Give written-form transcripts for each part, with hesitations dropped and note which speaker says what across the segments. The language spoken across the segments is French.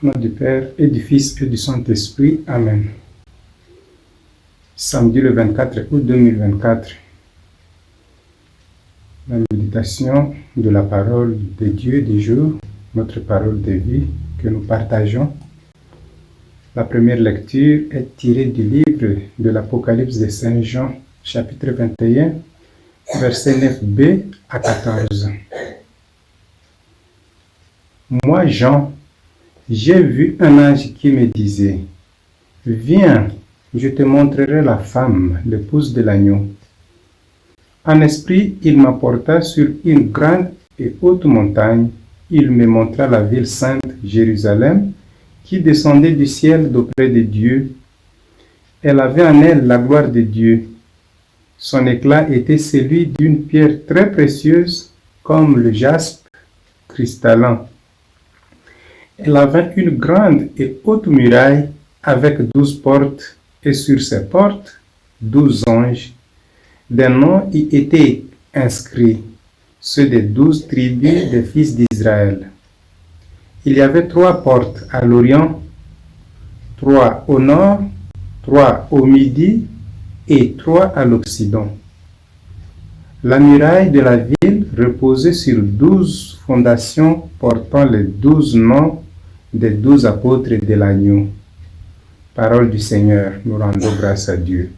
Speaker 1: Au nom du Père et du Fils et du Saint-Esprit. Amen. Samedi le 24 août 2024. La méditation de la parole de Dieu du jour, notre parole de vie que nous partageons. La première lecture est tirée du livre de l'Apocalypse de Saint Jean, chapitre 21, versets 9b à 14. Moi, Jean, j'ai vu un ange qui me disait, « Viens, je te montrerai la femme, l'épouse de l'agneau. » En esprit, il m'apporta sur une grande et haute montagne. Il me montra la ville sainte, Jérusalem, qui descendait du ciel d'auprès de Dieu. Elle avait en elle la gloire de Dieu. Son éclat était celui d'une pierre très précieuse, comme le jaspe cristallin. Elle avait une grande et haute muraille avec 12 portes, et sur ces portes, 12 anges. Des noms y étaient inscrits, ceux des 12 tribus des fils d'Israël. Il y avait 3 portes à l'Orient, 3 au nord, 3 au midi et 3 à l'Occident. La muraille de la ville reposait sur 12 fondations portant les 12 noms des 12 apôtres de l'agneau. Parole du Seigneur, nous rendons grâce à Dieu.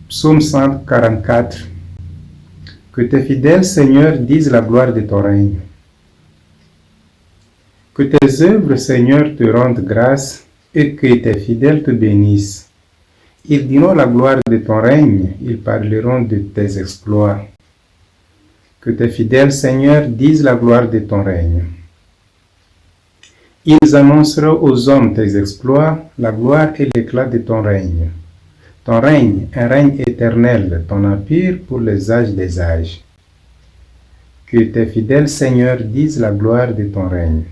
Speaker 1: Psaume 144. Que tes fidèles, Seigneur, disent la gloire de ton règne. Que tes œuvres, Seigneur, te rendent grâce et que tes fidèles te bénissent. Ils diront la gloire de ton règne, ils parleront de tes exploits. Que tes fidèles, Seigneur, disent la gloire de ton règne. Ils annonceront aux hommes tes exploits, la gloire et l'éclat de ton règne. Ton règne, un règne éternel, ton empire pour les âges des âges. Que tes fidèles, Seigneur, disent la gloire de ton règne.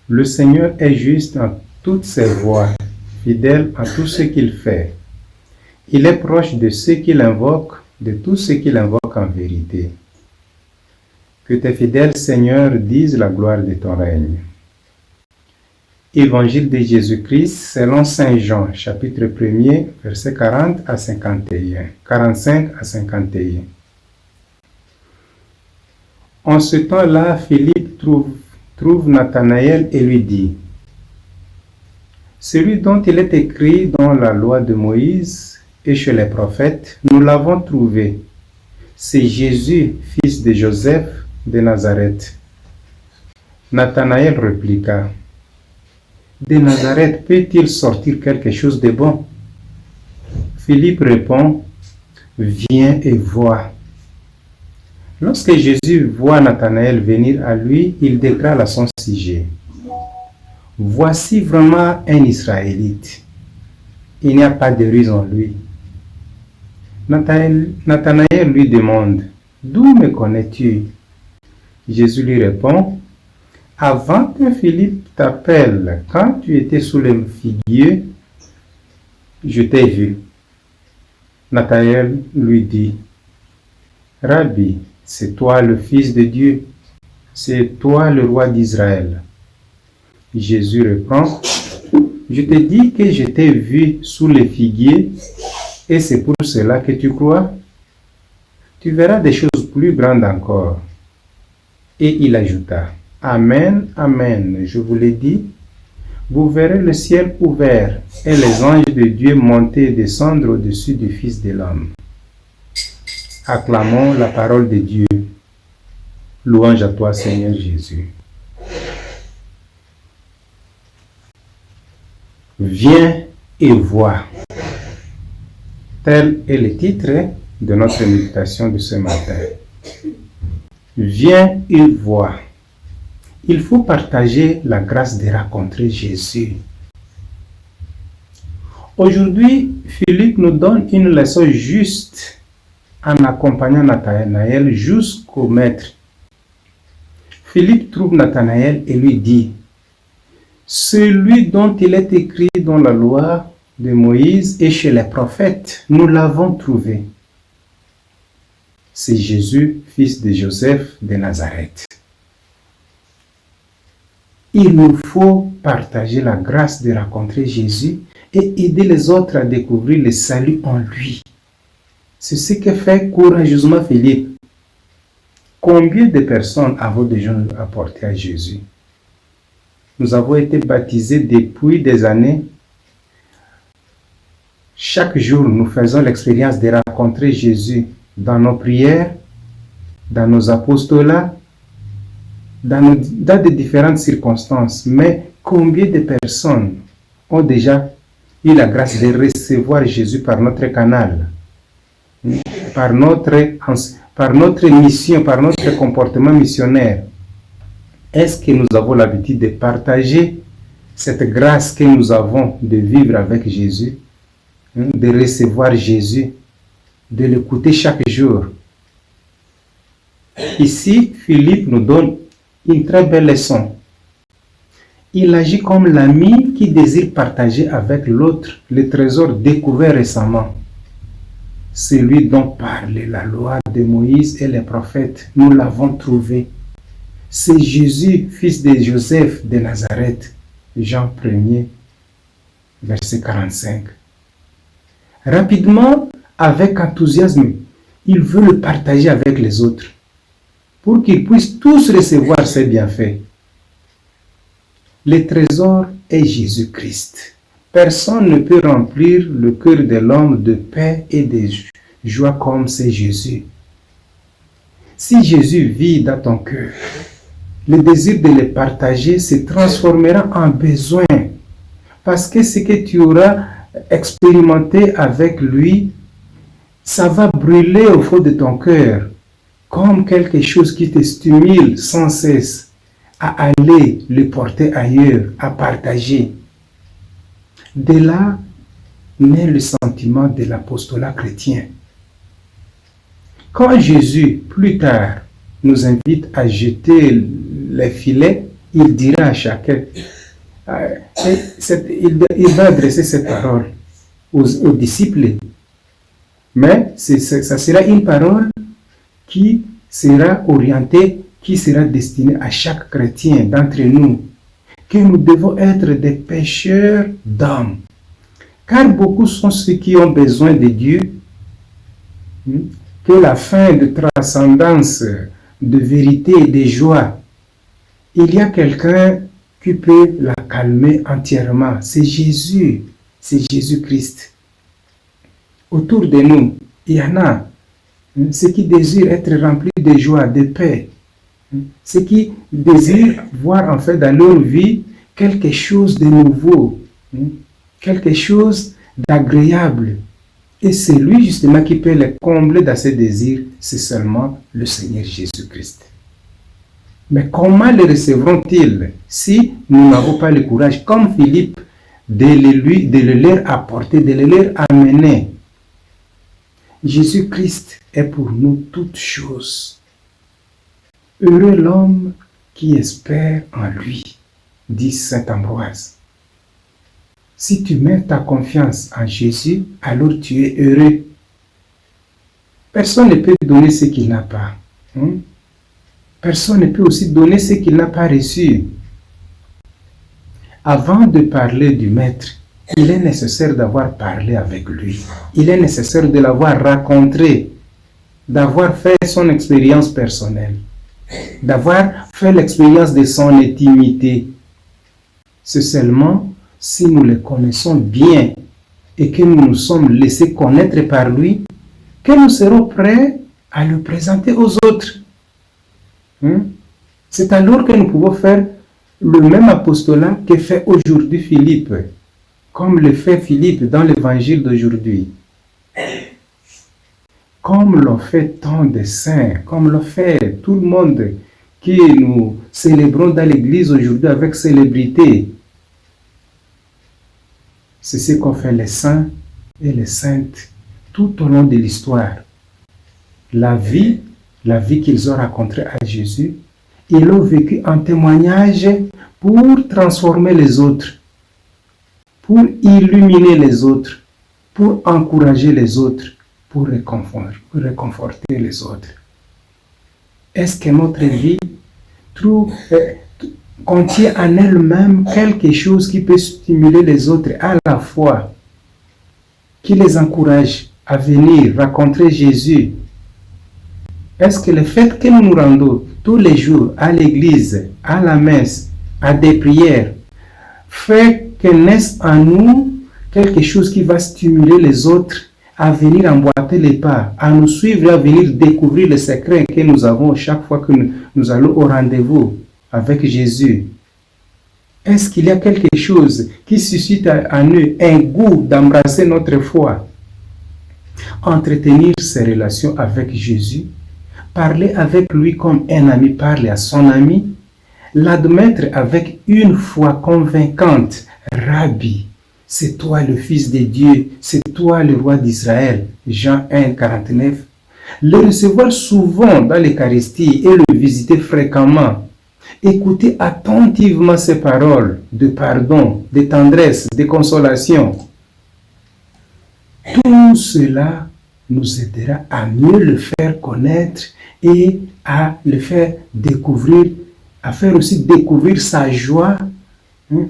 Speaker 1: Le Seigneur est juste en toutes ses voies, fidèle en tout ce qu'il fait. Il est proche de ceux qui l'invoquent, de tous ceux qui l'invoquent en vérité. Que tes fidèles, Seigneur, disent la gloire de ton règne. Évangile de Jésus-Christ selon Saint Jean, chapitre 1er, versets 40 à 51, 45 à 51. En ce temps-là, Philippe trouve Nathanaël et lui dit, « Celui dont il est écrit dans la loi de Moïse et chez les prophètes, nous l'avons trouvé. C'est Jésus, fils de Joseph de Nazareth. » Nathanaël répliqua, « De Nazareth peut-il sortir quelque chose de bon? » Philippe répond, « Viens et vois. » Lorsque Jésus voit Nathanaël venir à lui, il déclare à son sujet, « Voici vraiment un Israélite. Il n'y a pas de ruse en lui. » Nathanaël lui demande, « D'où me connais-tu? » Jésus lui répond, « Avant que Philippe t'appelle, quand tu étais sous le figuier, je t'ai vu. » Nathanaël lui dit, « Rabbi, c'est toi le Fils de Dieu, c'est toi le roi d'Israël. » Jésus répond, « Je te dis que je t'ai vu sous le figuier, et c'est pour cela que tu crois. Tu verras des choses plus grandes encore. » Et il ajouta, « Amen, amen, je vous l'ai dit, vous verrez le ciel ouvert et les anges de Dieu monter et descendre au-dessus du Fils de l'homme. » Acclamons la parole de Dieu. Louange à toi, Seigneur Jésus. Viens et vois. Tel est le titre de notre méditation de ce matin. Viens et vois. Il faut partager la grâce de rencontrer Jésus. Aujourd'hui, Philippe nous donne une leçon juste en accompagnant Nathanaël jusqu'au maître. Philippe trouve Nathanaël et lui dit, « Celui dont il est écrit dans la loi de Moïse et chez les prophètes, nous l'avons trouvé. C'est Jésus, fils de Joseph de Nazareth. » il nous faut partager la grâce de rencontrer Jésus et aider les autres à découvrir le salut en lui. C'est ce que fait courageusement Philippe. Combien de personnes avons déjà apporté à Jésus? Nous avons été baptisés depuis des années. Chaque jour, nous faisons l'expérience de rencontrer Jésus dans nos prières, dans nos apostolats, dans de différentes circonstances. Mais combien de personnes ont déjà eu la grâce de recevoir Jésus par notre canal, par notre mission, par notre comportement missionnaire? Est-ce que nous avons l'habitude de partager cette grâce que nous avons de vivre avec Jésus, de recevoir Jésus, de l'écouter chaque jour? Ici, Philippe nous donne une très belle leçon. Il agit comme l'ami qui désire partager avec l'autre le trésor découvert récemment. Celui dont parlait la loi de Moïse et les prophètes, nous l'avons trouvé. C'est Jésus, fils de Joseph de Nazareth. Jean 1er, verset 45. Rapidement, avec enthousiasme, il veut le partager avec les autres pour qu'ils puissent tous recevoir ses bienfaits. Le trésor est Jésus-Christ. Personne ne peut remplir le cœur de l'homme de paix et de joie comme c'est Jésus. Si Jésus vit dans ton cœur, le désir de le partager se transformera en besoin, parce que ce que tu auras expérimenté avec lui, ça va brûler au fond de ton cœur, comme quelque chose qui te stimule sans cesse à aller le porter ailleurs, à partager. De là naît le sentiment de l'apostolat chrétien. Quand Jésus, plus tard, nous invite à jeter les filets, il dira à chacun, il va adresser cette parole aux disciples, mais ça sera une parole qui sera orientée, qui sera destinée à chaque chrétien d'entre nous, que nous devons être des pêcheurs d'âmes. Car beaucoup sont ceux qui ont besoin de Dieu, que la fin de transcendance, de vérité et de joie, il y a quelqu'un qui peut la calmer entièrement. C'est Jésus, c'est Jésus-Christ. Autour de nous, il y en a ceux qui désirent être remplis de joie, de paix, ceux qui désirent voir en fait dans leur vie quelque chose de nouveau, quelque chose d'agréable. Et c'est lui justement qui peut les combler dans ses désirs, c'est seulement le Seigneur Jésus-Christ. Mais comment les recevront-ils si nous n'avons pas le courage, comme Philippe, de le leur apporter, de le leur amener? Jésus-Christ est pour nous toutes choses. Heureux l'homme qui espère en lui, dit saint Ambroise. Si tu mets ta confiance en Jésus, alors tu es heureux. Personne ne peut donner ce qu'il n'a pas. Personne ne peut aussi donner ce qu'il n'a pas reçu. Avant de parler du Maître, il est nécessaire d'avoir parlé avec lui. Il est nécessaire de l'avoir rencontré, d'avoir fait son expérience personnelle, d'avoir fait l'expérience de son intimité. C'est seulement si nous le connaissons bien et que nous nous sommes laissés connaître par lui, que nous serons prêts à le présenter aux autres. C'est alors que nous pouvons faire le même apostolat que fait aujourd'hui Philippe, comme le fait Philippe dans l'évangile d'aujourd'hui, comme l'ont fait tant de saints, comme l'ont fait tout le monde que nous célébrons dans l'église aujourd'hui avec célébrité. C'est ce qu'ont fait les saints et les saintes tout au long de l'histoire. La vie qu'ils ont rencontrée à Jésus, ils l'ont vécu en témoignage pour transformer les autres, pour illuminer les autres, pour encourager les autres, pour réconforter les autres. Est-ce que notre vie contient en elle-même quelque chose qui peut stimuler les autres à la fois, qui les encourage à venir rencontrer Jésus. Est-ce que le fait que nous nous rendons tous les jours à l'église, à la messe, à des prières, fait que naisse en nous quelque chose qui va stimuler les autres à venir emboîter les pas, à nous suivre, à venir découvrir les secrets que nous avons chaque fois que nous allons au rendez-vous avec Jésus? Est-ce qu'il y a quelque chose qui suscite en nous un goût d'embrasser notre foi? Entretenir ses relations avec Jésus, parler avec lui comme un ami parle à son ami, l'admettre avec une foi convaincante. Rabbi, c'est toi le Fils de Dieu, c'est toi le roi d'Israël. Jean 1, 49. Le recevoir souvent dans l'Eucharistie et le visiter fréquemment. Écoutez attentivement ses paroles de pardon, de tendresse, de consolation. Tout cela nous aidera à mieux le faire connaître et à le faire découvrir, à faire aussi découvrir sa joie,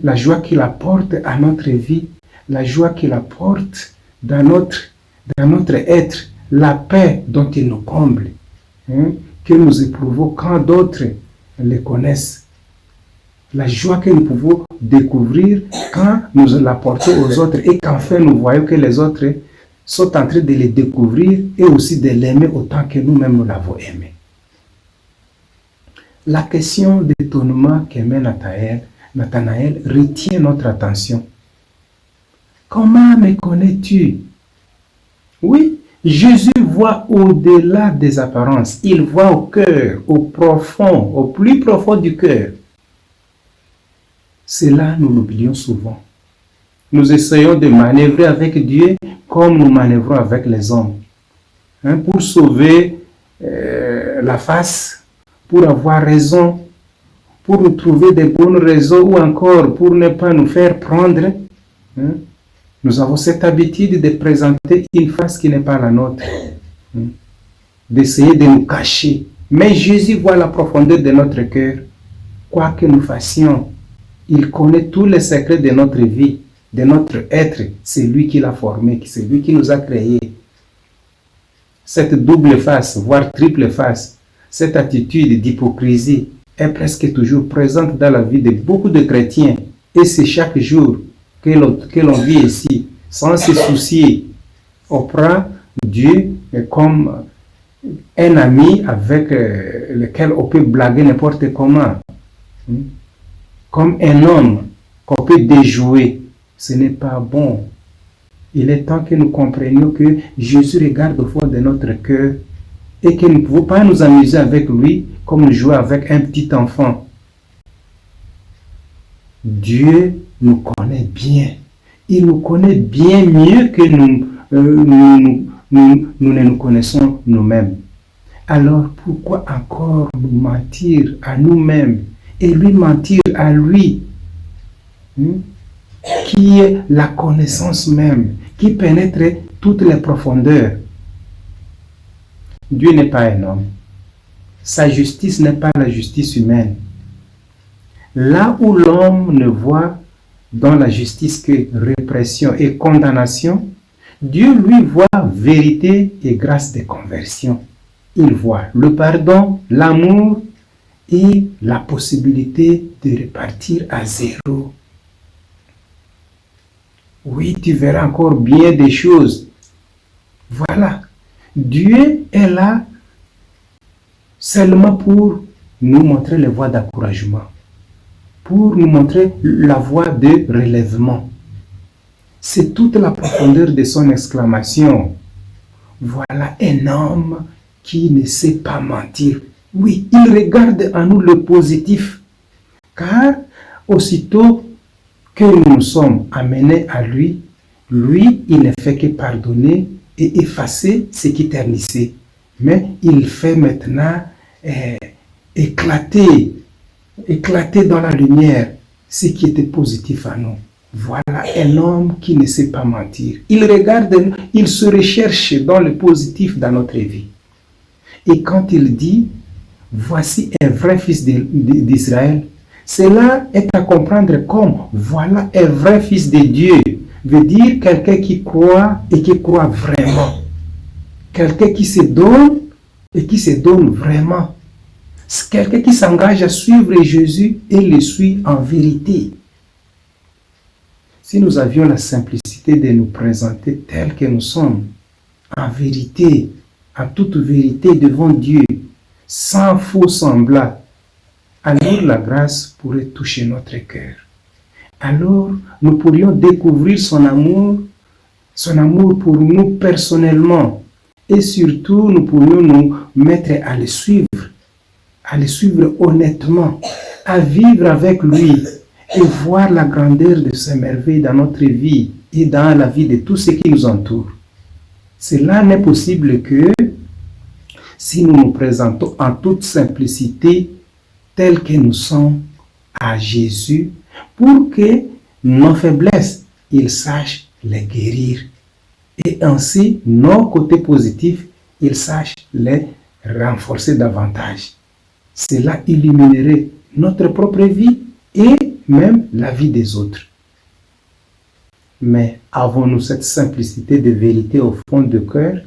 Speaker 1: la joie qu'il apporte à notre vie, la joie qu'il apporte dans notre être, la paix dont il nous comble, que nous éprouvons quand d'autres les connaissent, la joie que nous pouvons découvrir quand nous l'apportons aux autres et qu'enfin nous voyons que les autres sont en train de les découvrir et aussi de l'aimer autant que nous-mêmes nous l'avons aimé. La question d'étonnement qu'aimait Nathanaël retient notre attention. Comment me connais-tu? Oui, Jésus voit au-delà des apparences. Il voit au cœur, au profond, au plus profond du cœur. Cela, nous l'oublions souvent. Nous essayons de manœuvrer avec Dieu comme nous manœuvrons avec les hommes. Pour sauver la face, pour avoir raison, pour nous trouver des bonnes raisons ou encore pour ne pas nous faire prendre. Nous avons cette habitude de présenter une face qui n'est pas la nôtre, d'essayer de nous cacher. Mais Jésus voit la profondeur de notre cœur. Quoi que nous fassions, il connaît tous les secrets de notre vie, de notre être. C'est lui qui l'a formé, c'est lui qui nous a créés. Cette double face, voire triple face, cette attitude d'hypocrisie est presque toujours présente dans la vie de beaucoup de chrétiens. Et c'est chaque jour que l'on vit ici, sans se soucier. On prend Dieu comme un ami avec lequel on peut blaguer n'importe comment. Comme un homme qu'on peut déjouer. Ce n'est pas bon. Il est temps que nous comprenions que Jésus regarde au fond de notre cœur et que nous ne pouvons pas nous amuser avec lui comme nous jouons avec un petit enfant. Dieu nous connaît bien. Il nous connaît bien mieux que nous ne nous connaissons nous-mêmes. Alors pourquoi encore nous mentir à nous-mêmes et lui mentir à lui, qui est la connaissance même, qui pénètre toutes les profondeurs? Dieu n'est pas un homme. Sa justice n'est pas la justice humaine. Là où l'homme ne voit dans la justice que répression et condamnation, Dieu lui voit vérité et grâce de conversion. Il voit le pardon, l'amour et la possibilité de repartir à zéro. Oui, tu verras encore bien des choses. Voilà. Dieu est là seulement pour nous montrer les voies d'encouragement, pour nous montrer la voie de relèvement. C'est toute la profondeur de son exclamation. Voilà un homme qui ne sait pas mentir. Oui, il regarde en nous le positif, car aussitôt que nous sommes amenés à lui, lui, il ne fait que pardonner et effacer ce qui ternissait. Mais il fait maintenant éclater dans la lumière ce qui était positif à nous. Voilà un homme qui ne sait pas mentir. Il regarde, il se recherche dans le positif dans notre vie. Et quand il dit, voici un vrai fils d'Israël, Cela est à comprendre comme voilà un vrai fils de Dieu. Veut dire quelqu'un qui croit et qui croit vraiment. Quelqu'un qui se donne et qui se donne vraiment. C'est quelqu'un qui s'engage à suivre Jésus et le suit en vérité. Si nous avions la simplicité de nous présenter tels que nous sommes, en vérité, en toute vérité devant Dieu, sans faux semblant, alors la grâce pourrait toucher notre cœur. Alors nous pourrions découvrir son amour pour nous personnellement. Et surtout, nous pourrions nous mettre à le suivre honnêtement, à vivre avec lui et voir la grandeur de ses merveilles dans notre vie et dans la vie de tous ceux qui nous entourent. Cela n'est possible que si nous nous présentons en toute simplicité tels que nous sommes à Jésus pour que nos faiblesses, il sache les guérir. Et ainsi, nos côtés positifs, il sache les renforcer davantage. Cela illuminerait notre propre vie et même la vie des autres. Mais avons-nous cette simplicité de vérité au fond du cœur?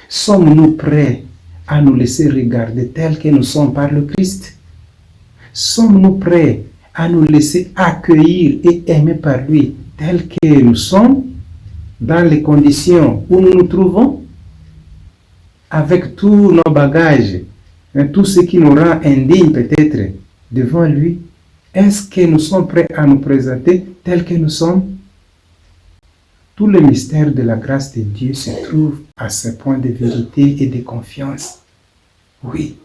Speaker 1: Sommes-nous prêts à nous laisser regarder tels que nous sommes par le Christ? Sommes-nous prêts à nous laisser accueillir et aimer par lui tels que nous sommes dans les conditions où nous nous trouvons? Avec tous nos bagages, tout ce qui nous rend indignes peut-être devant lui, est-ce que nous sommes prêts à nous présenter tels que nous sommes? Tout le mystère de la grâce de Dieu se trouve à ce point de vérité et de confiance. Oui,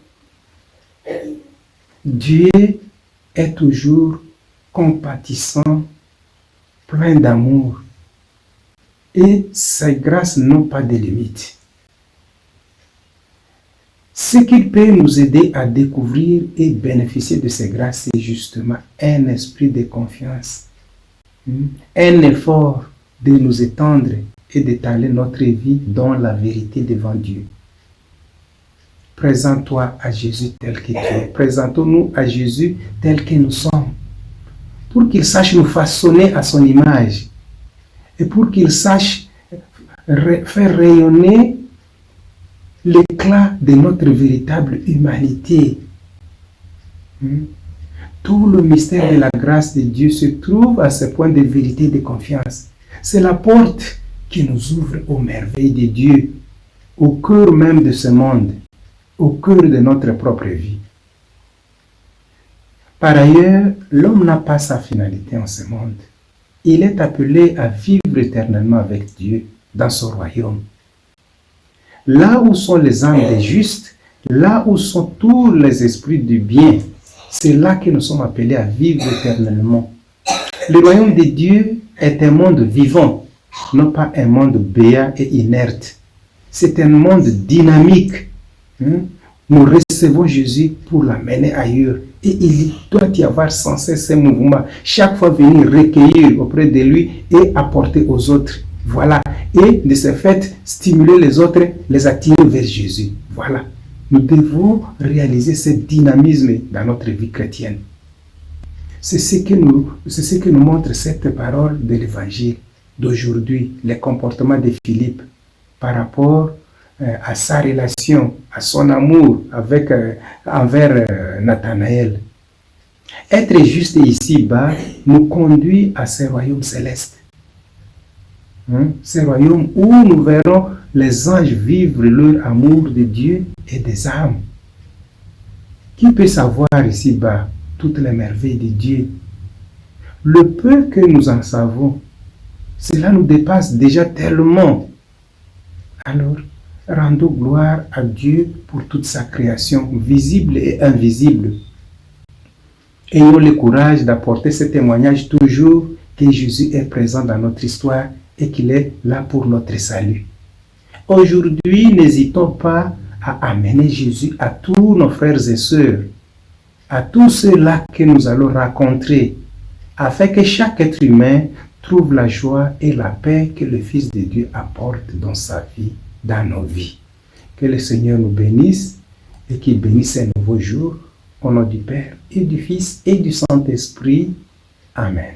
Speaker 1: Dieu est toujours compatissant, plein d'amour, et ses grâces n'ont pas de limites. Ce qui peut nous aider à découvrir et bénéficier de ces grâces, c'est justement un esprit de confiance, un effort de nous étendre et d'étaler notre vie dans la vérité devant Dieu. Présente-toi à Jésus tel que tu es. Présentons-nous à Jésus tel que nous sommes, pour qu'il sache nous façonner à son image et pour qu'il sache faire rayonner l'éclat de notre véritable humanité. Tout le mystère de la grâce de Dieu se trouve à ce point de vérité et de confiance. C'est la porte qui nous ouvre aux merveilles de Dieu, au cœur même de ce monde, au cœur de notre propre vie. Par ailleurs, l'homme n'a pas sa finalité en ce monde. Il est appelé à vivre éternellement avec Dieu dans son royaume. Là où sont les âmes des justes, là où sont tous les esprits du bien, c'est là que nous sommes appelés à vivre éternellement. Le royaume de Dieu est un monde vivant, non pas un monde béat et inerte. C'est un monde dynamique. Nous recevons Jésus pour l'amener ailleurs. Et il doit y avoir sans cesse ce mouvement. Chaque fois venir recueillir auprès de lui et apporter aux autres. Voilà. Et de ce fait, stimuler les autres, les attirer vers Jésus. Voilà. Nous devons réaliser ce dynamisme dans notre vie chrétienne. C'est ce que nous montre cette parole de l'évangile d'aujourd'hui, les comportements de Philippe par rapport à sa relation, à son amour envers Nathanaël. Être juste ici-bas nous conduit à ce royaume céleste. Ce royaume où nous verrons les anges vivre leur amour de Dieu et des âmes. Qui peut savoir ici-bas toutes les merveilles de Dieu? Le peu que nous en savons, cela nous dépasse déjà tellement. Alors, rendons gloire à Dieu pour toute sa création, visible et invisible. Ayons le courage d'apporter ce témoignage toujours que Jésus est présent dans notre histoire et qu'il est là pour notre salut. Aujourd'hui, n'hésitons pas à amener Jésus à tous nos frères et sœurs, à tous ceux-là que nous allons rencontrer, afin que chaque être humain trouve la joie et la paix que le Fils de Dieu apporte dans sa vie, dans nos vies. Que le Seigneur nous bénisse et qu'il bénisse un nouveau jour. Au nom du Père et du Fils et du Saint-Esprit. Amen.